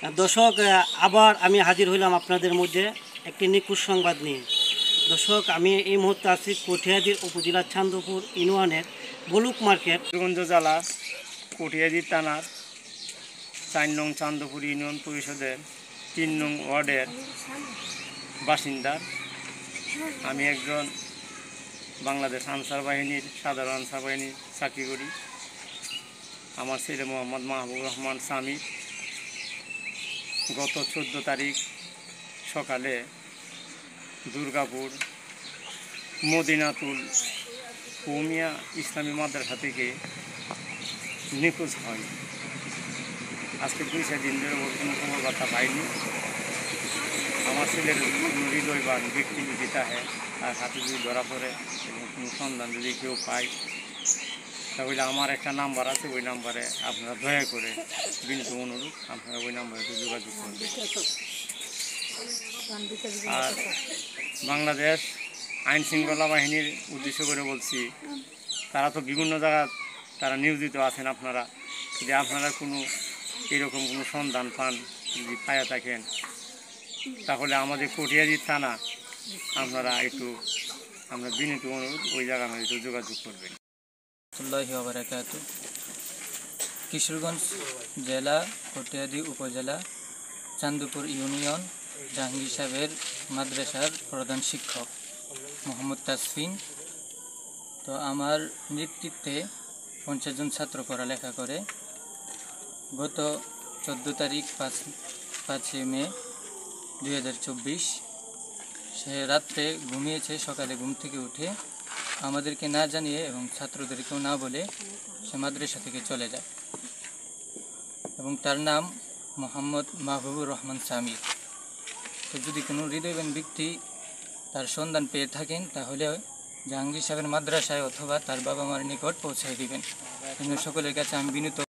দর্শক, আবার আমি হাজির হইলাম আপনাদের মধ্যে একটি নিখোঁজ সংবাদ নিয়ে। দর্শক, আমি এই মুহূর্তে আছি কটিয়াদীর উপজেলার চান্দপুর ইউনিয়নের বলুক মার্কেট, কিশোরগঞ্জ জেলা কটিয়াদী থানার ৪ নং চান্দপুর ইউনিয়ন পরিষদের ৩ নং ওয়ার্ডের বাসিন্দা। আমি একজন বাংলাদেশ আনসার বাহিনীর সাধারণ আনসার বাহিনীর চাকরি করি। আমার ছেলে মোহাম্মদ মাহবুব রহমান সামি গত ১৪ তারিখ সকালে দুর্গাপুর মদিনাতুল কৌমিয়া ইসলামী মাদ্রাসা থেকে নিখোঁজ হয়। আজকে ২-৪ দিন ধরে ওর কোনো খবর বার্তা পাইনি। আমার ছেলের কোনো হৃদয়বান ব্যক্তি যদি তাহে তার হাতে যদি ধরা পড়ে এবং কোনো সন্ধান যদি কেউ পায়, তাহলে আমার একটা নাম্বার আছে, ওই নাম্বারে আপনারা দয়া করে বিনীত অনুরোধ আপনারা ওই নাম্বারে যোগাযোগ করবেন। আর বাংলাদেশ আইন শৃঙ্খলা বাহিনীর উদ্দেশ্য করে বলছি, তারা তো বিভিন্ন জায়গা তারা নিয়োজিত আছেন। আপনারা যদি আপনারা কোনো এরকম কোনো সন্ধান পান, যদি পায়া থাকেন, তাহলে আমাদের কটিয়াদী থানা আপনারা একটু আমরা বিনীত অনুরোধ ওই জায়গা আমাদের একটু যোগাযোগ করবেন। কিশোরগঞ্জ জেলা কটিয়াদী উপজেলা চান্দপুর ইউনিয়ন জাহাঙ্গীর সাহেবের মাদ্রাসার প্রধান শিক্ষক মোহাম্মদ তাসফিন। তো আমার নেতৃত্বে ৫০ জন ছাত্র পড়ালেখা করে। গত ১৪ তারিখ ৫ মে ২০২৪ সে রাত্রে ঘুমিয়েছে, সকালে ঘুম থেকে উঠে আমাদেরকে না জানিয়ে এবং ছাত্রদেরকেও না বলে সে মাদ্রাসা থেকে চলে যায় এবং তার নাম মোহাম্মদ মাহবুবুর রহমান সামি। তো যদি কোনো হৃদয়বান ব্যক্তি তার সন্ধান পেয়ে থাকেন, তাহলে জাহাঙ্গীর সাহেবের মাদ্রাসায় অথবা তার বাবা মার নিকট পৌঁছায় দিবেন। সকলের কাছে আমি বিনীত